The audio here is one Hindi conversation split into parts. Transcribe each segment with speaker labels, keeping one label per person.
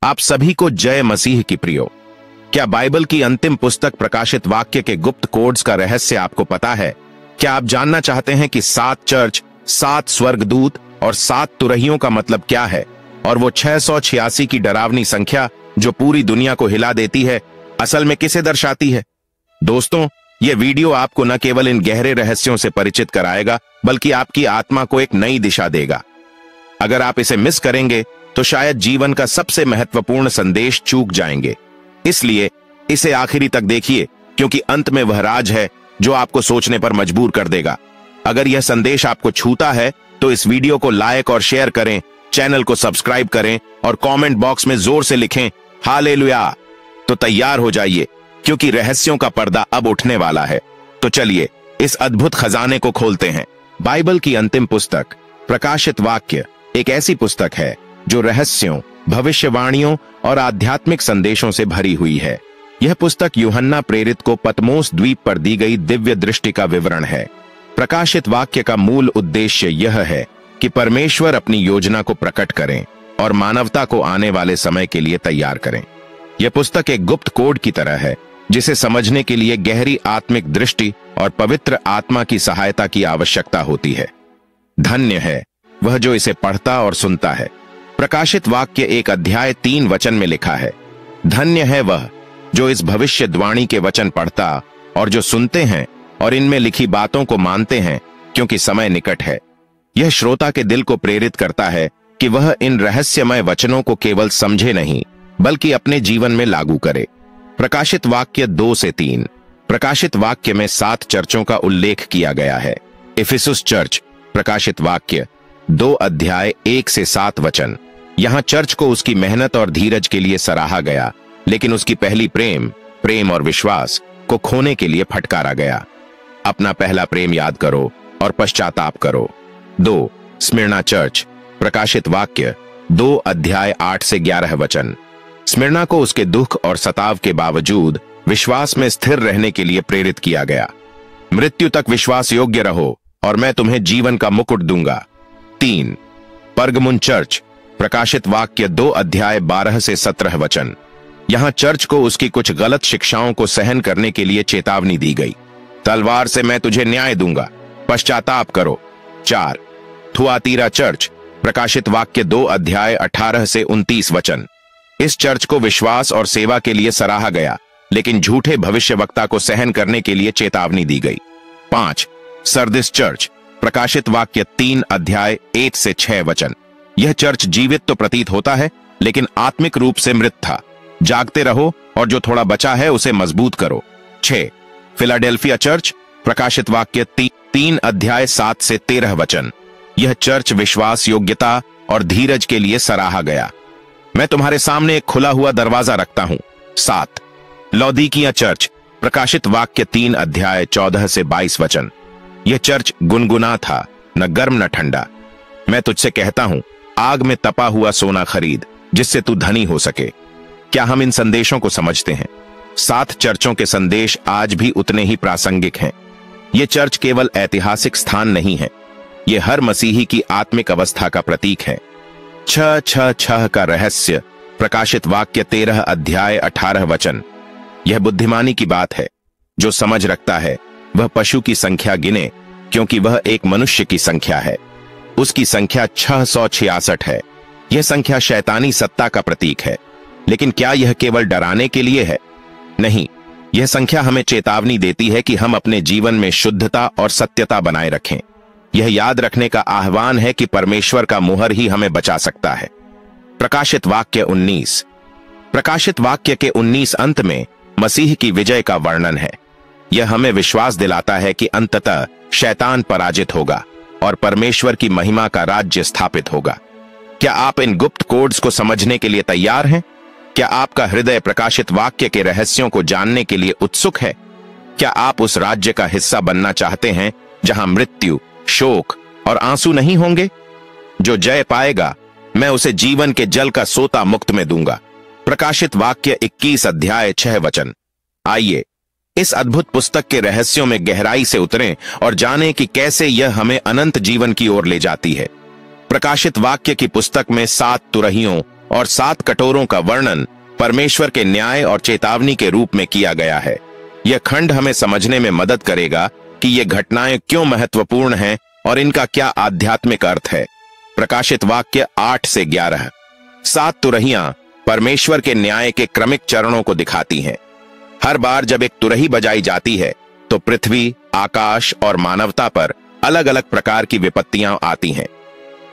Speaker 1: आप सभी को जय मसीह की प्रियो। क्या बाइबल की अंतिम पुस्तक प्रकाशित वाक्य के गुप्त कोड्स का रहस्य आपको पता है? क्या आप जानना चाहते हैं कि 7 चर्च, 7 स्वर्गदूत और 7 तुरहियों का मतलब क्या है, और वो 686 की डरावनी संख्या जो पूरी दुनिया को हिला देती है, असल में किसे दर्शाती है? दोस्तों, ये वीडियो आपको न केवल इन गहरे रहस्यों से परिचित कराएगा, बल्कि आपकी आत्मा को एक नई दिशा देगा। अगर आप इसे मिस करेंगे तो शायद जीवन का सबसे महत्वपूर्ण संदेश चूक जाएंगे। इसलिए इसे आखिरी तक देखिए, क्योंकि अंत में वह राज है जो आपको सोचने पर मजबूर कर देगा। अगर यह संदेश आपको छूता है तो इस वीडियो को लाइक और शेयर करें, चैनल को सब्सक्राइब करें और कमेंट बॉक्स में जोर से लिखें हालेलुया। तो तैयार हो जाइए, क्योंकि रहस्यों का पर्दा अब उठने वाला है। तो चलिए इस अद्भुत खजाने को खोलते हैं। बाइबल की अंतिम पुस्तक प्रकाशित वाक्य एक ऐसी पुस्तक है जो रहस्यों, भविष्यवाणियों और आध्यात्मिक संदेशों से भरी हुई है। यह पुस्तक यूहन्ना प्रेरित को पतमोस द्वीप पर दी गई दिव्य दृष्टि का विवरण है। प्रकाशित वाक्य का मूल उद्देश्य यह है कि परमेश्वर अपनी योजना को प्रकट करें और मानवता को आने वाले समय के लिए तैयार करें। यह पुस्तक एक गुप्त कोड की तरह है, जिसे समझने के लिए गहरी आत्मिक दृष्टि और पवित्र आत्मा की सहायता की आवश्यकता होती है। धन्य है वह जो इसे पढ़ता और सुनता है। प्रकाशित वाक्य एक अध्याय 3 वचन में लिखा है, धन्य है वह जो इस भविष्यद्वाणी के वचन पढ़ता और जो सुनते हैं और इनमें लिखी बातों को मानते हैं, क्योंकि समय निकट है। यह श्रोता के दिल को प्रेरित करता है कि वह इन रहस्यमय वचनों को केवल समझे नहीं, बल्कि अपने जीवन में लागू करे। प्रकाशित वाक्य 2 से 3। प्रकाशित वाक्य में 7 चर्चों का उल्लेख किया गया है। इफिसुस चर्च, प्रकाशित वाक्य 2 अध्याय 1 से 7 वचन। यहां चर्च को उसकी मेहनत और धीरज के लिए सराहा गया, लेकिन उसकी पहली प्रेम और विश्वास को खोने के लिए फटकारा गया। अपना पहला प्रेम याद करो और पश्चाताप करो। 2 स्मिर्ना चर्च, प्रकाशित वाक्य 2 अध्याय 8 से 11 वचन। स्मिर्ना को उसके दुख और सताव के बावजूद विश्वास में स्थिर रहने के लिए प्रेरित किया गया। मृत्यु तक विश्वास योग्य रहो और मैं तुम्हें जीवन का मुकुट दूंगा। 3 परगमुन चर्च, प्रकाशित वाक्य 2 अध्याय 12 से 17 वचन। यहां चर्च को उसकी कुछ गलत शिक्षाओं को सहन करने के लिए चेतावनी दी गई। तलवार से मैं तुझे न्याय दूंगा, पश्चाताप करो। 4 थुआतीरा चर्च, प्रकाशित वाक्य 2 अध्याय 18 से 29 वचन। इस चर्च को विश्वास और सेवा के लिए सराहा गया, लेकिन झूठे भविष्यवक्ता को सहन करने के लिए चेतावनी दी गई। 5 सरदिस चर्च, प्रकाशित वाक्य 3 अध्याय 1 से 6 वचन। यह चर्च जीवित तो प्रतीत होता है, लेकिन आत्मिक रूप से मृत था। जागते रहो और जो थोड़ा बचा है उसे मजबूत करो। 6 फिलाडेल्फिया चर्च, प्रकाशित वाक्य 3 अध्याय 7 से 13 वचन। यह चर्च विश्वास, योग्यता और धीरज के लिए सराहा गया। मैं तुम्हारे सामने एक खुला हुआ दरवाजा रखता हूं। 7 लौदीकिया चर्च, प्रकाशित वाक्य 3 अध्याय 14 से 22 वचन। यह चर्च गुनगुना था, न गर्म न ठंडा। मैं तुझसे कहता हूं, आग में तपा हुआ सोना खरीद, जिससे तू धनी हो सके। क्या हम इन संदेशों को समझते हैं? 7 चर्चों के संदेश आज भी उतने ही प्रासंगिक हैं। ये चर्च केवल ऐतिहासिक स्थान नहीं है, ये हर मसीही की आत्मिक अवस्था का प्रतीक है। 666 का रहस्य, प्रकाशित वाक्य 13 अध्याय 18 वचन। यह बुद्धिमानी की बात है। जो समझ रखता है वह पशु की संख्या गिने, क्योंकि वह एक मनुष्य की संख्या है। उसकी संख्या 666 है। यह संख्या शैतानी सत्ता का प्रतीक है। लेकिन क्या यह केवल डराने के लिए है? नहीं, यह संख्या हमें चेतावनी देती है कि हम अपने जीवन में शुद्धता और सत्यता बनाए रखें। यह याद रखने का आह्वान है कि परमेश्वर का मुहर ही हमें बचा सकता है। प्रकाशित वाक्य 19। प्रकाशित वाक्य के 19 अंत में मसीह की विजय का वर्णन है। यह हमें विश्वास दिलाता है कि अंततः शैतान पराजित होगा और परमेश्वर की महिमा का राज्य स्थापित होगा। क्या आप इन गुप्त कोड्स को समझने के लिए तैयार हैं? क्या आपका हृदय प्रकाशित वाक्य के रहस्यों को जानने के लिए उत्सुक है? क्या आप उस राज्य का हिस्सा बनना चाहते हैं जहां मृत्यु, शोक और आंसू नहीं होंगे? जो जय पाएगा, मैं उसे जीवन के जल का सोता मुक्त में दूंगा। प्रकाशित वाक्य 21 अध्याय 6 वचन। आइए इस अद्भुत पुस्तक के रहस्यों में गहराई से उतरें और जानें कि कैसे यह हमें अनंत जीवन की ओर ले जाती है। प्रकाशित वाक्य की पुस्तक में 7 तुरहियों और 7 कटोरों का वर्णन परमेश्वर के न्याय और चेतावनी के रूप में किया गया है। यह खंड हमें समझने में मदद करेगा कि ये घटनाएं क्यों महत्वपूर्ण हैं और इनका क्या आध्यात्मिक अर्थ है। प्रकाशित वाक्य 8 से 11। 7 तुरहियां परमेश्वर के न्याय के क्रमिक चरणों को दिखाती हैं। हर बार जब एक तुरही बजाई जाती है तो पृथ्वी, आकाश और मानवता पर अलग अलग प्रकार की विपत्तियां आती हैं।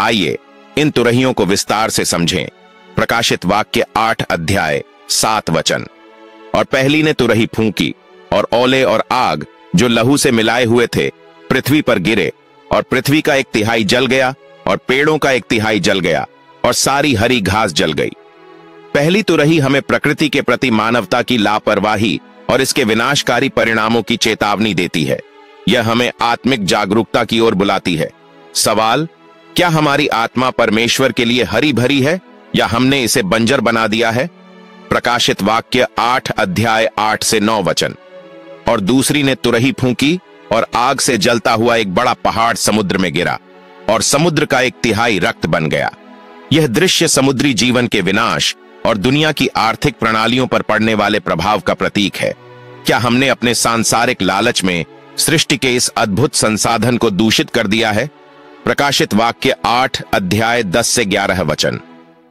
Speaker 1: आइए इन तुरहियों को विस्तार से समझें। प्रकाशित वाक्य 8 अध्याय 7 वचन। और पहली ने तुरही फूंकी और ओले और आग जो लहू से मिलाए हुए थे पृथ्वी पर गिरे, और पृथ्वी का 1/3 जल गया और पेड़ों का 1/3 जल गया और सारी हरी घास जल गई। पहली तुरही हमें प्रकृति के प्रति मानवता की लापरवाही और इसके विनाशकारी परिणामों की चेतावनी देती है। यह हमें आत्मिक जागरूकता की ओर बुलाती है। सवाल, क्या हमारी आत्मा परमेश्वर के लिए हरी भरी है या हमने इसे बंजर बना दिया है? प्रकाशित वाक्य 8 अध्याय 8 से 9 वचन। और दूसरी ने तुरही फूंकी और आग से जलता हुआ एक बड़ा पहाड़ समुद्र में गिरा और समुद्र का 1/3 रक्त बन गया। यह दृश्य समुद्री जीवन के विनाश और दुनिया की आर्थिक प्रणालियों पर पड़ने वाले प्रभाव का प्रतीक है। क्या हमने अपने सांसारिक लालच में सृष्टि के इस अद्भुत संसाधन को दूषित कर दिया है? प्रकाशित वाक्य 8 अध्याय 10 से 11 वचन।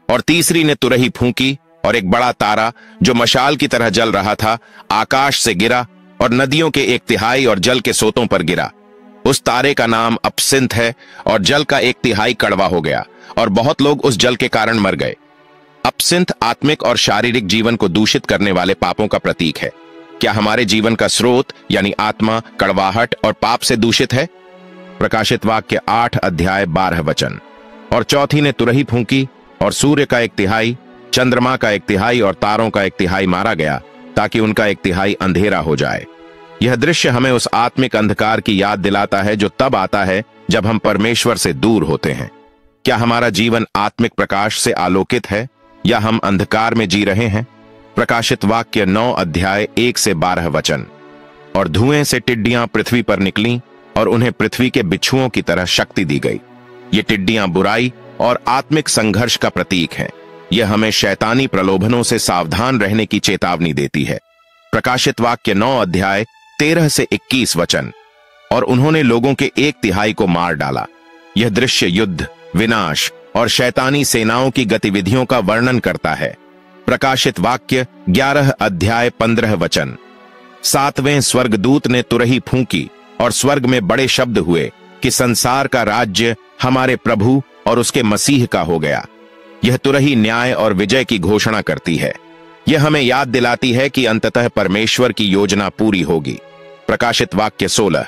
Speaker 1: और तीसरी ने तुरही फूंकी और एक बड़ा तारा जो मशाल की तरह जल रहा था आकाश से गिरा और नदियों के 1/3 और जल के सोतों पर गिरा। उस तारे का नाम अपसिंथ है और जल का 1/3 कड़वा हो गया और बहुत लोग उस जल के कारण मर गए। अपसिंथ आत्मिक और शारीरिक जीवन को दूषित करने वाले पापों का प्रतीक है। क्या हमारे जीवन का स्रोत यानी आत्मा कड़वाहट और पाप से दूषित है? प्रकाशित वाक्य 8 अध्याय 12 वचन। और चौथी ने तुरही फूंकी और सूर्य का 1/3, चंद्रमा का 1/3 और तारों का 1/3 मारा गया ताकि उनका 1/3 अंधेरा हो जाए। यह दृश्य हमें उस आत्मिक अंधकार की याद दिलाता है जो तब आता है जब हम परमेश्वर से दूर होते हैं। क्या हमारा जीवन आत्मिक प्रकाश से आलोकित है या हम अंधकार में जी रहे हैं? प्रकाशित वाक्य 9 अध्याय 1 से 12 वचन। और धुएं से टिड्डियां पृथ्वी पर निकलीं और उन्हें पृथ्वी के बिच्छुओं की तरह शक्ति दी गई। ये टिड्डियां बुराई और आत्मिक संघर्ष का प्रतीक हैं। यह हमें शैतानी प्रलोभनों से सावधान रहने की चेतावनी देती है। प्रकाशित वाक्य 9 अध्याय 13 से 21 वचन। और उन्होंने लोगों के 1/3 को मार डाला। यह दृश्य युद्ध, विनाश और शैतानी सेनाओं की गतिविधियों का वर्णन करता है। प्रकाशित वाक्य 11 अध्याय 15 वचन। 7वें स्वर्गदूत ने तुरही फूंकी और स्वर्ग में बड़े शब्द हुए कि संसार का राज्य हमारे प्रभु और उसके मसीह का हो गया। यह तुरही न्याय और विजय की घोषणा करती है। यह हमें याद दिलाती है कि अंततः परमेश्वर की योजना पूरी होगी। प्रकाशित वाक्य 16।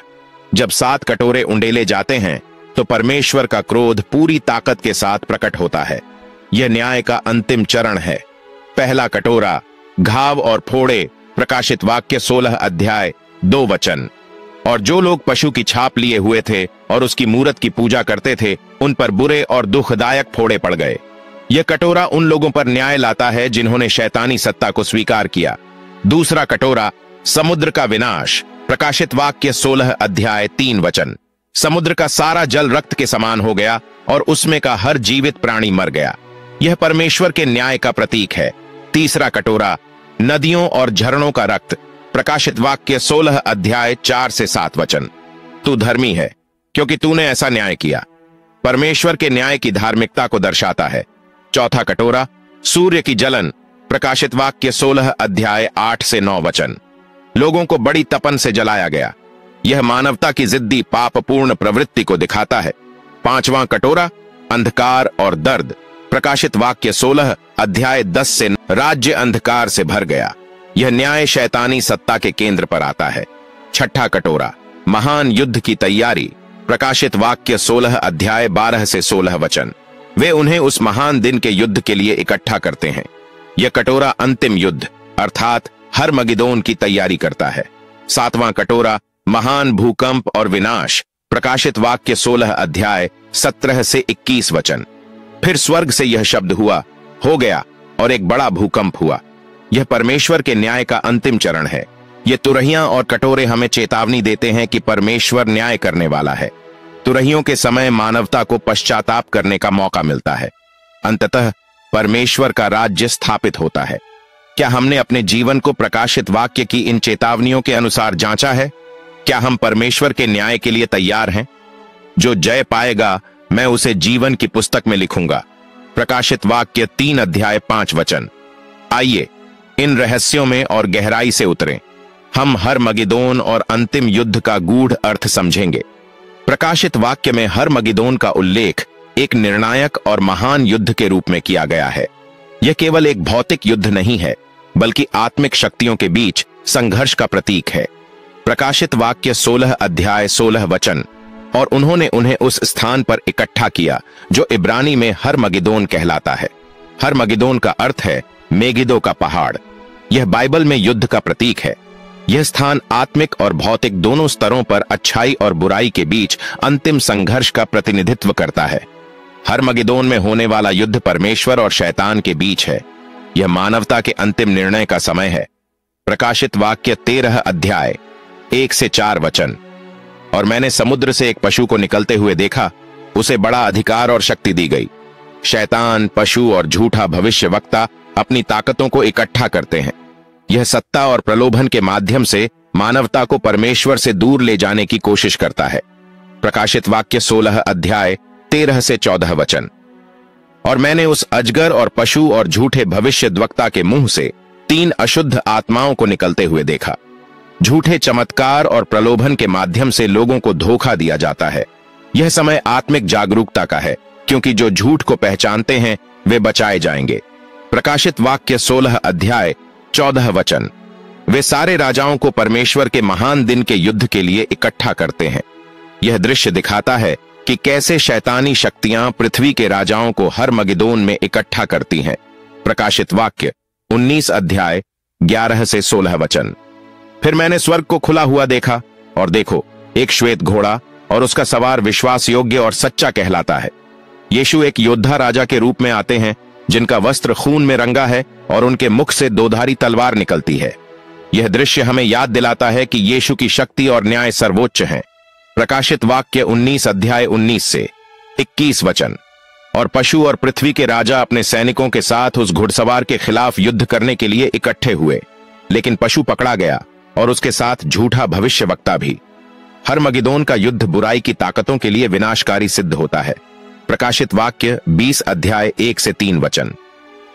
Speaker 1: जब 7 कटोरे उंडेले जाते हैं तो परमेश्वर का क्रोध पूरी ताकत के साथ प्रकट होता है। यह न्याय का अंतिम चरण है। पहला कटोरा, घाव और फोड़े। प्रकाशित वाक्य 16 अध्याय 2 वचन। और जो लोग पशु की छाप लिए हुए थे और उसकी मूरत की पूजा करते थे उन पर बुरे और दुखदायक फोड़े पड़ गए। यह कटोरा उन लोगों पर न्याय लाता है जिन्होंने शैतानी सत्ता को स्वीकार किया। दूसरा कटोरा, समुद्र का विनाश। प्रकाशित वाक्य 16 अध्याय 3 वचन। समुद्र का सारा जल रक्त के समान हो गया और उसमें का हर जीवित प्राणी मर गया। यह परमेश्वर के न्याय का प्रतीक है। तीसरा कटोरा, नदियों और झरनों का रक्त। प्रकाशित वाक्य 16 अध्याय 4 से 7 वचन। तू धर्मी है क्योंकि तूने ऐसा न्याय किया। परमेश्वर के न्याय की धार्मिकता को दर्शाता है। चौथा कटोरा, सूर्य की जलन। प्रकाशित वाक्य 16 अध्याय 8 से 9 वचन। लोगों को बड़ी तपन से जलाया गया। यह मानवता की जिद्दी पापपूर्ण प्रवृत्ति को दिखाता है। पांचवां कटोरा, अंधकार और दर्द। प्रकाशित वाक्य 16 अध्याय 10 से राज्य अंधकार से भर गया। यह न्याय शैतानी सत्ता के केंद्र पर आता है। छठा कटोरा, महान युद्ध की तैयारी। प्रकाशित वाक्य 16 अध्याय 12 से 16 वचन। वे उन्हें उस महान दिन के युद्ध के लिए इकट्ठा करते हैं। यह कटोरा अंतिम युद्ध अर्थात हरमगिदोन की तैयारी करता है। सातवां कटोरा, महान भूकंप और विनाश। प्रकाशित वाक्य 16 अध्याय 17 से 21 वचन। फिर स्वर्ग से यह शब्द हुआ, हो गया, और एक बड़ा भूकंप हुआ। यह परमेश्वर के न्याय का अंतिम चरण है। ये तुरहियां और कटोरे हमें चेतावनी देते हैं कि परमेश्वर न्याय करने वाला है। तुरहियों के समय मानवता को पश्चाताप करने का मौका मिलता है। अंततः परमेश्वर का राज्य स्थापित होता है। क्या हमने अपने जीवन को प्रकाशित वाक्य की इन चेतावनियों के अनुसार जांचा है? क्या हम परमेश्वर के न्याय के लिए तैयार हैं? जो जय पाएगा मैं उसे जीवन की पुस्तक में लिखूंगा। प्रकाशित वाक्य 3 अध्याय 5 वचन। आइए इन रहस्यों में और गहराई से उतरें। हम हरमगिदोन और अंतिम युद्ध का गूढ़ अर्थ समझेंगे। प्रकाशित वाक्य में हरमगिदोन का उल्लेख एक निर्णायक और महान युद्ध के रूप में किया गया है। यह केवल एक भौतिक युद्ध नहीं है, बल्कि आत्मिक शक्तियों के बीच संघर्ष का प्रतीक है। प्रकाशित वाक्य 16 अध्याय 16 वचन। और उन्होंने उन्हें उस स्थान पर इकट्ठा किया जो इब्रानी में हरमगिदोन कहलाता है। हरमगिदोन का अर्थ है मेगिदो का पहाड़। यह बाइबल में युद्ध का प्रतीक है। यह स्थान आत्मिक और भौतिक दोनों स्तरों पर अच्छाई और बुराई के बीच अंतिम संघर्ष का प्रतिनिधित्व करता है। हरमगिदोन में होने वाला युद्ध परमेश्वर और शैतान के बीच है। यह मानवता के अंतिम निर्णय का समय है। प्रकाशित वाक्य 13 अध्याय 1 से 4 वचन। और मैंने समुद्र से एक पशु को निकलते हुए देखा। उसे बड़ा अधिकार और शक्ति दी गई। शैतान, पशु और झूठा भविष्यवक्ता अपनी ताकतों को इकट्ठा करते हैं। यह सत्ता और प्रलोभन के माध्यम से मानवता को परमेश्वर से दूर ले जाने की कोशिश करता है। प्रकाशित वाक्य 16 अध्याय 13 से 14 वचन। और मैंने उस अजगर और पशु और झूठे भविष्यद्वक्ता के मुंह से 3 अशुद्ध आत्माओं को निकलते हुए देखा। झूठे चमत्कार और प्रलोभन के माध्यम से लोगों को धोखा दिया जाता है। यह समय आत्मिक जागरूकता का है, क्योंकि जो झूठ को पहचानते हैं वे बचाए जाएंगे। प्रकाशित वाक्य 16 अध्याय 14 वचन। वे सारे राजाओं को परमेश्वर के महान दिन के युद्ध के लिए इकट्ठा करते हैं। यह दृश्य दिखाता है कि कैसे शैतानी शक्तियां पृथ्वी के राजाओं को हरमगिदोन में इकट्ठा करती हैं। प्रकाशित वाक्य 19 अध्याय 11 से 16 वचन। फिर मैंने स्वर्ग को खुला हुआ देखा, और देखो एक श्वेत घोड़ा, और उसका सवार विश्वास योग्य और सच्चा कहलाता है। यीशु एक योद्धा राजा के रूप में आते हैं, जिनका वस्त्र खून में रंगा है और उनके मुख से 2धारी तलवार निकलती है। यह दृश्य हमें याद दिलाता है कि यीशु की शक्ति और न्याय सर्वोच्च हैं। प्रकाशित वाक्य 19 अध्याय 19 से 21 वचन। और पशु और पृथ्वी के राजा अपने सैनिकों के साथ उस घुड़सवार के खिलाफ युद्ध करने के लिए इकट्ठे हुए, लेकिन पशु पकड़ा गया और उसके साथ झूठा भविष्यवक्ता भी। हरमगिदोन का युद्ध बुराई की ताकतों के लिए विनाशकारी सिद्ध होता है। प्रकाशित वाक्य 20 अध्याय 1 से 3 वचन।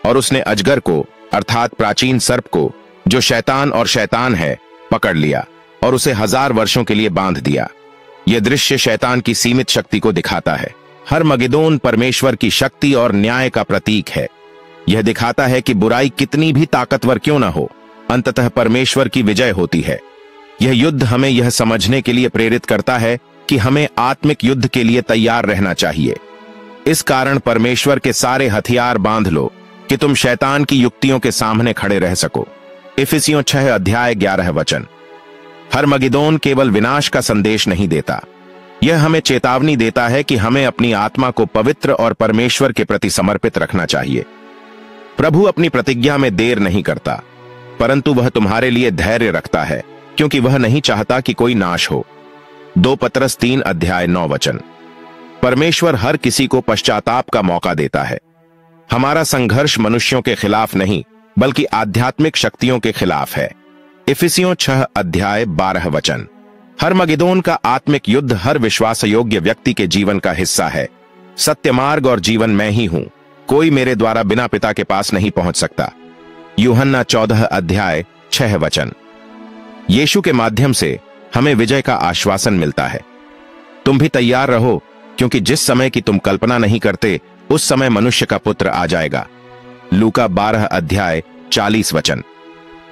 Speaker 1: और उसने अजगर को, अर्थात प्राचीन सर्प को, जो शैतान और शैतान है, पकड़ लिया और उसे 1000 वर्षों के लिए बांध दिया। यह दृश्य शैतान की सीमित शक्ति को दिखाता है। हरमगिदोन परमेश्वर की शक्ति और न्याय का प्रतीक है। यह दिखाता है कि बुराई कितनी भी ताकतवर क्यों न हो, अंततः परमेश्वर की विजय होती है। यह युद्ध हमें यह समझने के लिए प्रेरित करता है कि हमें आत्मिक युद्ध के लिए तैयार रहना चाहिए। इस कारण परमेश्वर के सारे हथियार बांध लो कि तुम शैतान की युक्तियों के सामने खड़े रह सको। इफिसियों 6 अध्याय 11 वचन। हरमगिदोन केवल विनाश का संदेश नहीं देता, यह हमें चेतावनी देता है कि हमें अपनी आत्मा को पवित्र और परमेश्वर के प्रति समर्पित रखना चाहिए। प्रभु अपनी प्रतिज्ञा में देर नहीं करता, परंतु वह तुम्हारे लिए धैर्य रखता है, क्योंकि वह नहीं चाहता कि कोई नाश हो। 2 पतरस 3 अध्याय 9 वचन। परमेश्वर हर किसी को पश्चाताप का मौका देता है। हमारा संघर्ष मनुष्यों के खिलाफ नहीं, बल्कि आध्यात्मिक शक्तियों के खिलाफ है। इफिसियों 6 अध्याय 12 वचन। हरमगिदोन का आत्मिक युद्ध हर विश्वास योग्य व्यक्ति के जीवन का हिस्सा है। सत्य मार्ग और जीवन मैं ही हूं, कोई मेरे द्वारा बिना पिता के पास नहीं पहुंच सकता। यूहन्ना 14 अध्याय 6 वचन। यीशु के माध्यम से हमें विजय का आश्वासन मिलता है। तुम भी तैयार रहो, क्योंकि जिस समय की तुम कल्पना नहीं करते उस समय मनुष्य का पुत्र आ जाएगा। लूका 12 अध्याय 40 वचन।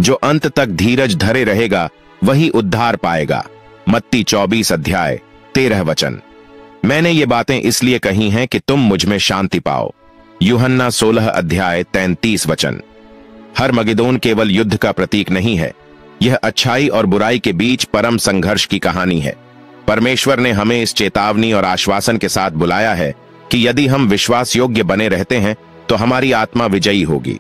Speaker 1: जो अंत तक धीरज धरे रहेगा वही उद्धार पाएगा। मत्ती 24 अध्याय 13 वचन। मैंने ये बातें इसलिए कही हैं कि तुम मुझ में शांति पाओ। यूहन्ना 16 अध्याय 33 वचन। हरमगिदोन केवल युद्ध का प्रतीक नहीं है, यह अच्छाई और बुराई के बीच परम संघर्ष की कहानी है। परमेश्वर ने हमें इस चेतावनी और आश्वासन के साथ बुलाया है कि यदि हम विश्वास योग्य बने रहते हैं तो हमारी आत्मा विजयी होगी।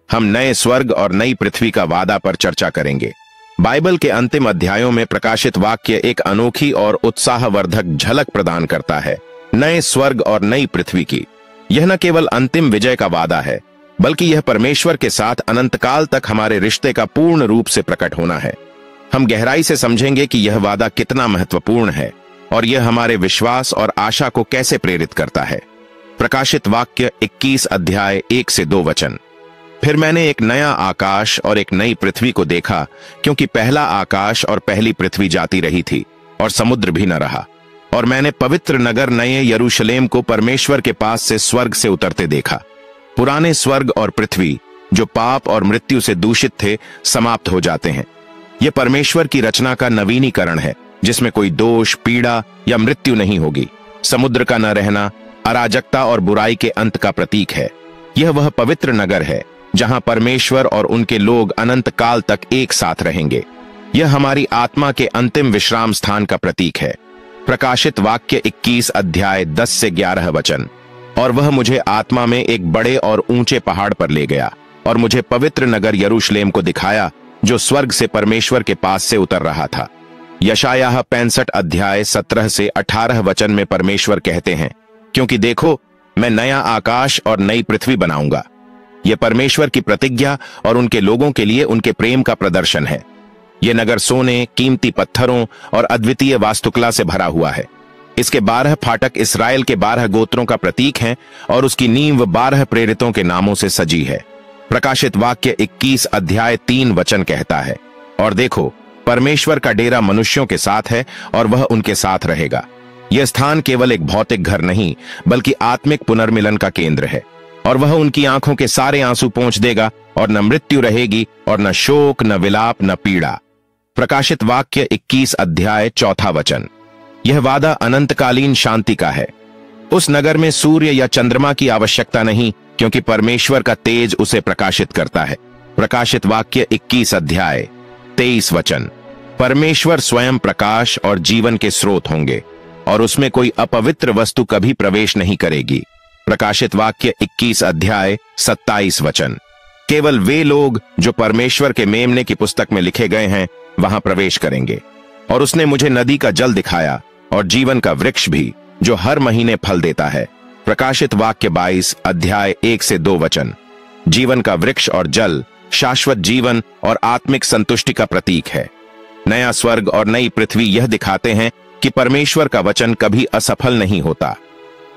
Speaker 1: हम नए स्वर्ग और नई पृथ्वी का वादा पर चर्चा करेंगे। बाइबल के अंतिम अध्यायों में प्रकाशित वाक्य एक अनोखी और उत्साहवर्धक झलक प्रदान करता है, नए स्वर्ग और नई पृथ्वी की। यह न केवल अंतिम विजय का वादा है, बल्कि यह परमेश्वर के साथ अनंतकाल तक हमारे रिश्ते का पूर्ण रूप से प्रकट होना है। हम गहराई से समझेंगे कि यह वादा कितना महत्वपूर्ण है और यह हमारे विश्वास और आशा को कैसे प्रेरित करता है। प्रकाशित वाक्य 21 अध्याय 1 से 2 वचन। फिर मैंने एक नया आकाश और एक नई पृथ्वी को देखा, क्योंकि पहला आकाश और पहली पृथ्वी जाती रही थी और समुद्र भी न रहा। और मैंने पवित्र नगर नए यरूशलेम को परमेश्वर के पास से स्वर्ग से उतरते देखा। पुराने स्वर्ग और पृथ्वी जो पाप और मृत्यु से दूषित थे समाप्त हो जाते हैं। यह परमेश्वर की रचना का नवीनीकरण है, जिसमें कोई दोष, पीड़ा या मृत्यु नहीं होगी। समुद्र का न रहना अराजकता और बुराई के अंत का प्रतीक है। यह वह पवित्र नगर है जहां परमेश्वर और उनके लोग अनंत काल तक एक साथ रहेंगे। यह हमारी आत्मा के अंतिम विश्राम स्थान का प्रतीक है। प्रकाशित वाक्य 21 अध्याय 10 से 11 वचन। और वह मुझे आत्मा में एक बड़े और ऊंचे पहाड़ पर ले गया और मुझे पवित्र नगर यरूशलेम को दिखाया, जो स्वर्ग से परमेश्वर के पास से उतर रहा था। यशायाह 65 अध्याय 17 से 18 वचन में परमेश्वर कहते हैं, क्योंकि देखो, मैं नया आकाश और नई पृथ्वी बनाऊंगा। यह परमेश्वर की प्रतिज्ञा और उनके लोगों के लिए उनके प्रेम का प्रदर्शन है। यह नगर सोने, कीमती पत्थरों और अद्वितीय वास्तुकला से भरा हुआ है। इसके 12 फाटक इसराइल के 12 गोत्रों का प्रतीक हैं और उसकी नींव 12 प्रेरितों के नामों से सजी है। प्रकाशित वाक्य 21 अध्याय 3 वचन कहता है, और देखो, परमेश्वर का डेरा मनुष्यों के साथ है और वह उनके साथ रहेगा। यह स्थान केवल एक भौतिक घर नहीं, बल्कि आत्मिक पुनर्मिलन का केंद्र है। और वह उनकी आंखों के सारे आंसू पोंछ देगा और न मृत्यु रहेगी और न शोक, न विलाप, न पीड़ा। प्रकाशित वाक्य 21 अध्याय 4 वचन। यह वादा अनंतकालीन शांति का है। उस नगर में सूर्य या चंद्रमा की आवश्यकता नहीं, क्योंकि परमेश्वर का तेज उसे प्रकाशित करता है। प्रकाशित वाक्य 21 अध्याय 23 वचन। परमेश्वर स्वयं प्रकाश और जीवन के स्रोत होंगे और उसमें कोई अपवित्र वस्तु कभी प्रवेश नहीं करेगी। प्रकाशित वाक्य 21 अध्याय 27 वचन। केवल वे लोग जो परमेश्वर के मेमने की पुस्तक में लिखे गए हैं वहां प्रवेश करेंगे। और उसने मुझे नदी का जल दिखाया और जीवन का वृक्ष भी, जो हर महीने फल देता है। प्रकाशित वाक्य 22 अध्याय 1 से 2 वचन। जीवन का वृक्ष और जल शाश्वत जीवन और आत्मिक संतुष्टि का प्रतीक है। नया स्वर्ग और नई पृथ्वी यह दिखाते हैं कि परमेश्वर का वचन कभी असफल नहीं होता,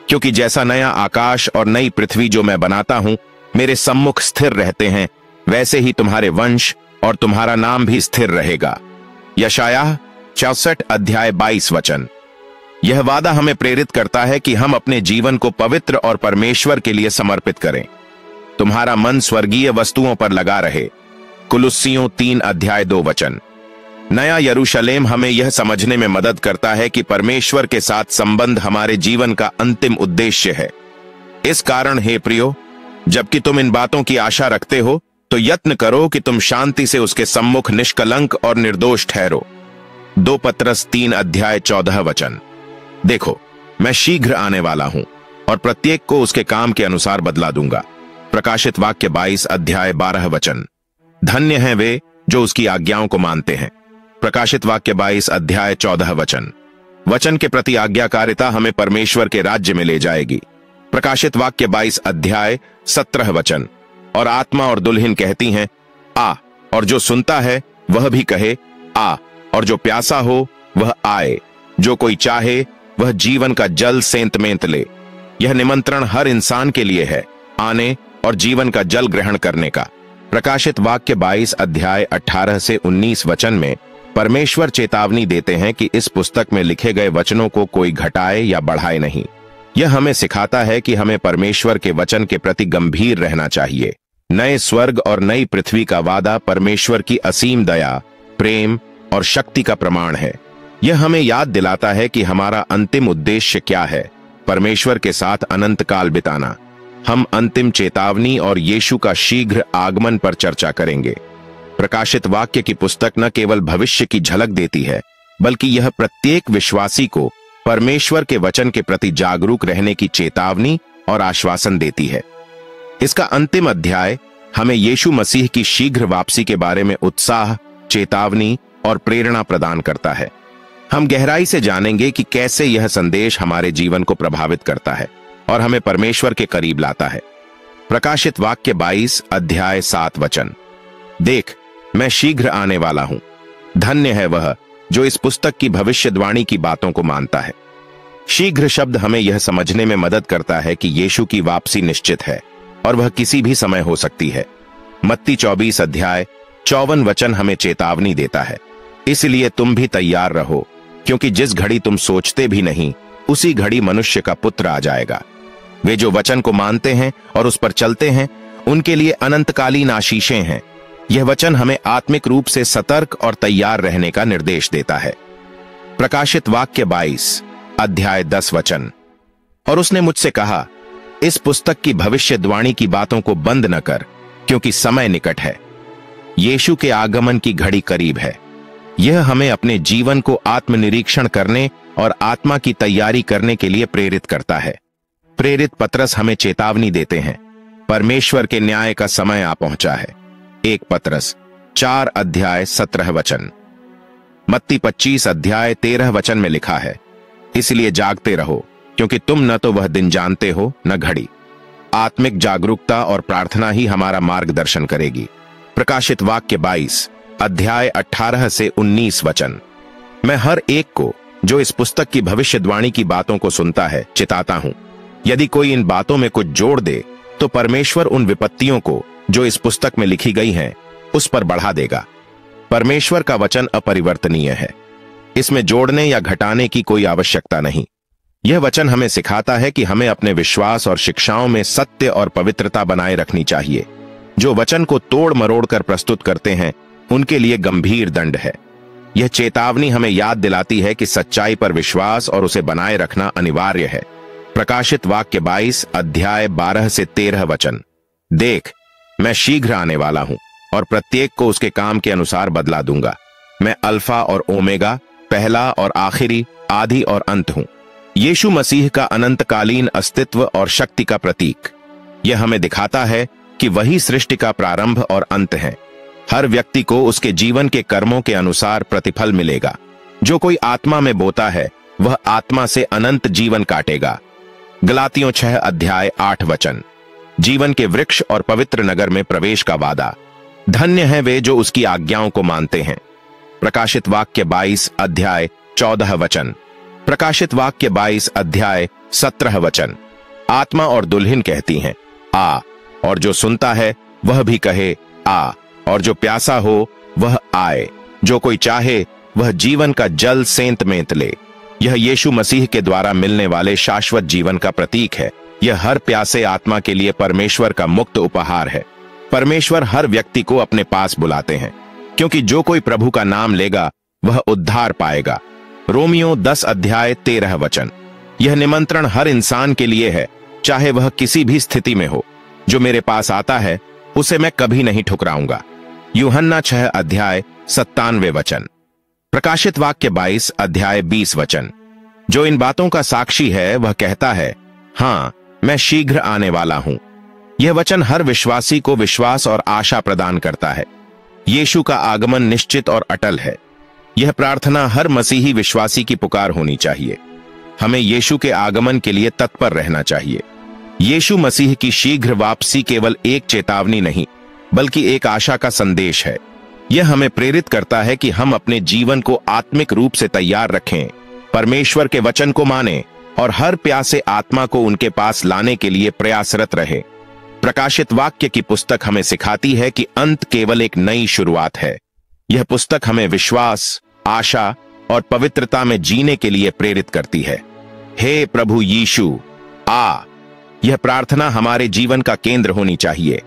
Speaker 1: क्योंकि जैसा नया आकाश और नई पृथ्वी जो मैं बनाता हूं मेरे सम्मुख स्थिर रहते हैं, वैसे ही तुम्हारे वंश और तुम्हारा नाम भी स्थिर रहेगा। यशायाह 64 अध्याय 22 वचन। यह वादा हमें प्रेरित करता है कि हम अपने जीवन को पवित्र और परमेश्वर के लिए समर्पित करें। तुम्हारा मन स्वर्गीय वस्तुओं पर लगा रहे। कुलुस्सियों 3 अध्याय 2 वचन। नया यरूशलेम हमें यह समझने में मदद करता है कि परमेश्वर के साथ संबंध हमारे जीवन का अंतिम उद्देश्य है। इस कारण हे प्रियो, जबकि तुम इन बातों की आशा रखते हो, तो यत्न करो कि तुम शांति से उसके सम्मुख निष्कलंक और निर्दोष ठहरो। 2 पत्रस 3 अध्याय 14 वचन। देखो, मैं शीघ्र आने वाला हूं और प्रत्येक को उसके काम के अनुसार बदला दूंगा। प्रकाशित वाक्य 22 अध्याय 12 वचन। धन्य हैं वे जो उसकी आज्ञाओं को मानते हैं। प्रकाशित वाक्य 22 अध्याय 14 वचन। वचन के प्रति आज्ञाकारिता हमें परमेश्वर के राज्य में ले जाएगी। प्रकाशित वाक्य 22 अध्याय 17 वचन। और आत्मा और दुल्हन कहती हैं, आ, और जो सुनता है वह भी कहे, आ, और जो प्यासा हो वह आए, जो कोई चाहे वह जीवन का जल सेंतमेंत ले। यह निमंत्रण हर इंसान के लिए है, आने और जीवन का जल ग्रहण करने का। प्रकाशित वाक्य 22 अध्याय 18 से 19 वचन में परमेश्वर चेतावनी देते हैं कि इस पुस्तक में लिखे गए वचनों को कोई घटाए या बढ़ाए नहीं। यह हमें सिखाता है कि हमें परमेश्वर के वचन के प्रति गंभीर रहना चाहिए। नए स्वर्ग और नई पृथ्वी का वादा परमेश्वर की असीम दया, प्रेम और शक्ति का प्रमाण है। यह हमें याद दिलाता है कि हमारा अंतिम उद्देश्य क्या है, परमेश्वर के साथ अनंत काल बिताना। हम अंतिम चेतावनी और यीशु का शीघ्र आगमन पर चर्चा करेंगे। प्रकाशित वाक्य की पुस्तक न केवल भविष्य की झलक देती है, बल्कि यह प्रत्येक विश्वासी को परमेश्वर के वचन के प्रति जागरूक रहने की चेतावनी और आश्वासन देती है। इसका अंतिम अध्याय हमें यीशु मसीह की शीघ्र वापसी के बारे में उत्साह, चेतावनी और प्रेरणा प्रदान करता है। हम गहराई से जानेंगे कि कैसे यह संदेश हमारे जीवन को प्रभावित करता है और हमें परमेश्वर के करीब लाता है। प्रकाशित वाक्य 22 अध्याय 7 वचन। देख, मैं शीघ्र आने वाला हूं। धन्य है वह जो इस पुस्तक की भविष्यवाणी की बातों को मानता है। शीघ्र शब्द हमें यह समझने में मदद करता है कि यीशु की वापसी निश्चित है और वह किसी भी समय हो सकती है। मत्ती 24 अध्याय 54 वचन हमें चेतावनी देता है, इसलिए तुम भी तैयार रहो, क्योंकि जिस घड़ी तुम सोचते भी नहीं, उसी घड़ी मनुष्य का पुत्र आ जाएगा। वे जो वचन को मानते हैं और उस पर चलते हैं, उनके लिए अनंतकालीन आशीषें हैं। यह वचन हमें आत्मिक रूप से सतर्क और तैयार रहने का निर्देश देता है। प्रकाशित वाक्य 22 अध्याय 10 वचन। और उसने मुझसे कहा, इस पुस्तक की भविष्यवाणी की बातों को बंद न कर, क्योंकि समय निकट है। यीशु के आगमन की घड़ी करीब है। यह हमें अपने जीवन को आत्मनिरीक्षण करने और आत्मा की तैयारी करने के लिए प्रेरित करता है। प्रेरित पतरस हमें चेतावनी देते हैं, परमेश्वर के न्याय का समय आ पहुंचा है। 1 पतरस 4 अध्याय 17 वचन। मत्ती 25 अध्याय 13 वचन में लिखा है, इसलिए जागते रहो, क्योंकि तुम न तो वह दिन जानते हो न घड़ी। आत्मिक जागरूकता और प्रार्थना ही हमारा मार्गदर्शन करेगी। प्रकाशित वाक्य 22 अध्याय 18 से 19 वचन। मैं हर एक को जो इस पुस्तक की भविष्यवाणी की बातों को सुनता है चिताता हूं। यदि कोई इन बातों में कुछ जोड़ दे, तो परमेश्वर उन विपत्तियों को जो इस पुस्तक में लिखी गई हैं, उस पर बढ़ा देगा। परमेश्वर का वचन अपरिवर्तनीय है, इसमें जोड़ने या घटाने की कोई आवश्यकता नहीं। यह वचन हमें सिखाता है कि हमें अपने विश्वास और शिक्षाओं में सत्य और पवित्रता बनाए रखनी चाहिए। जो वचन को तोड़ मरोड़ कर प्रस्तुत करते हैं, उनके लिए गंभीर दंड है। यह चेतावनी हमें याद दिलाती है कि सच्चाई पर विश्वास और उसे बनाए रखना अनिवार्य है। प्रकाशित वाक्य 22 अध्याय 12 से 13 वचन। देख, मैं शीघ्र आने वाला हूं और प्रत्येक को उसके काम के अनुसार बदला दूंगा। मैं अल्फा और ओमेगा, पहला और आखिरी, आदि और अंत हूं। यीशु मसीह का अनंतकालीन अस्तित्व और शक्ति का प्रतीक। यह हमें दिखाता है कि वही सृष्टि का प्रारंभ और अंत है। हर व्यक्ति को उसके जीवन के कर्मों के अनुसार प्रतिफल मिलेगा। जो कोई आत्मा में बोता है, वह आत्मा से अनंत जीवन काटेगा। गलातियों 6 अध्याय 8 वचन। जीवन के वृक्ष और पवित्र नगर में प्रवेश का वादा। धन्य है वे जो उसकी आज्ञाओं को मानते हैं। प्रकाशित वाक्य 22 अध्याय 14 वचन। प्रकाशित वाक्य 22 अध्याय 17 वचन। आत्मा और दुल्हन कहती हैं, आ, और जो सुनता है वह भी कहे, आ, और जो प्यासा हो वह आए। जो कोई चाहे वह जीवन का जल सेंत मेंत ले। यह यीशु मसीह के द्वारा मिलने वाले शाश्वत जीवन का प्रतीक है। यह हर प्यासे आत्मा के लिए परमेश्वर का मुक्त उपहार है। परमेश्वर हर व्यक्ति को अपने पास बुलाते हैं, क्योंकि जो कोई प्रभु का नाम लेगा वह उद्धार पाएगा। रोमियो 10 अध्याय 13 वचन। यह निमंत्रण हर इंसान के लिए है, चाहे वह किसी भी स्थिति में हो। जो मेरे पास आता है उसे मैं कभी नहीं ठुकराऊंगा। यूहन्ना 6 अध्याय 97 वचन। प्रकाशित वाक्य 22 अध्याय 20 वचन। जो इन बातों का साक्षी है वह कहता है, हां, मैं शीघ्र आने वाला हूं। यह वचन हर विश्वासी को विश्वास और आशा प्रदान करता है। यीशु का आगमन निश्चित और अटल है। यह प्रार्थना हर मसीही विश्वासी की पुकार होनी चाहिए। हमें यीशु के आगमन के लिए तत्पर रहना चाहिए। यीशु मसीह की शीघ्र वापसी केवल एक चेतावनी नहीं, बल्कि एक आशा का संदेश है। यह हमें प्रेरित करता है कि हम अपने जीवन को आत्मिक रूप से तैयार रखें, परमेश्वर के वचन को मानें और हर प्यासे आत्मा को उनके पास लाने के लिए प्रयासरत रहे। प्रकाशित वाक्य की पुस्तक हमें सिखाती है कि अंत केवल एक नई शुरुआत है। यह पुस्तक हमें विश्वास, आशा और पवित्रता में जीने के लिए प्रेरित करती है। हे प्रभु यीशु, आ। यह प्रार्थना हमारे जीवन का केंद्र होनी चाहिए।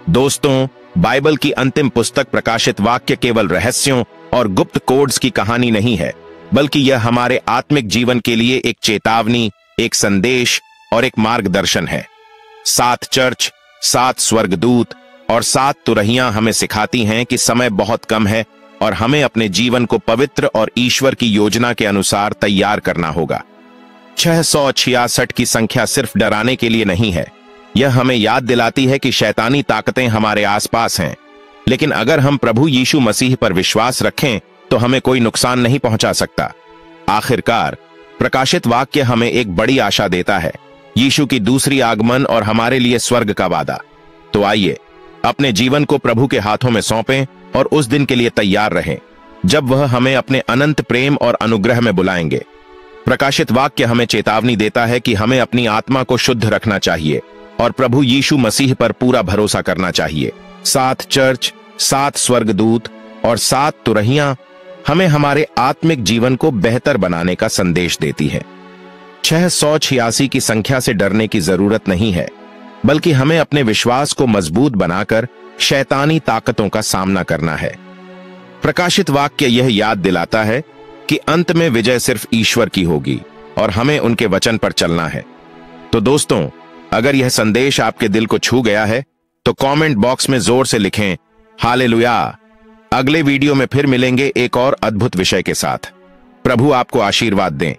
Speaker 1: दोस्तों, बाइबल की अंतिम पुस्तक प्रकाशित वाक्य केवल रहस्यों और गुप्त कोड्स की कहानी नहीं है, बल्कि यह हमारे आत्मिक जीवन के लिए एक चेतावनी, एक संदेश और एक मार्गदर्शन है। 7 चर्च, 7 स्वर्गदूत और 7 तुरहियां हमें सिखाती हैं कि समय बहुत कम है और हमें अपने जीवन को पवित्र और ईश्वर की योजना के अनुसार तैयार करना होगा। 666 की संख्या सिर्फ डराने के लिए नहीं है। यह हमें याद दिलाती है कि शैतानी ताकतें हमारे आसपास हैं, लेकिन अगर हम प्रभु यीशु मसीह पर विश्वास रखें तो हमें कोई नुकसान नहीं पहुंचा सकता। आखिरकार प्रकाशित वाक्य हमें एक बड़ी आशा देता है। यीशु की दूसरी आगमन और हमारे लिए स्वर्ग का वादा। तो आइए अपने जीवन को प्रभु के हाथों में सौंपें और उस दिन के लिए तैयार रहें जब वह हमें अपने अनंत प्रेम और अनुग्रह में बुलाएंगे। प्रकाशित वाक्य हमें चेतावनी देता है कि हमें अपनी आत्मा को शुद्ध रखना चाहिए और प्रभु यीशु मसीह पर पूरा भरोसा करना चाहिए। 7 चर्च, 7 स्वर्गदूत और 7 तुरहियां हमें हमारे आत्मिक जीवन को बेहतर बनाने का संदेश देती है। 686 की संख्या से डरने की जरूरत नहीं है, बल्कि हमें अपने विश्वास को मजबूत बनाकर शैतानी ताकतों का सामना करना है। प्रकाशित वाक्य यह याद दिलाता है कि अंत में विजय सिर्फ ईश्वर की होगी और हमें उनके वचन पर चलना है। तो दोस्तों, अगर यह संदेश आपके दिल को छू गया है तो कमेंट बॉक्स में जोर से लिखें हालेलुया। अगले वीडियो में फिर मिलेंगे एक और अद्भुत विषय के साथ। प्रभु आपको आशीर्वाद दें।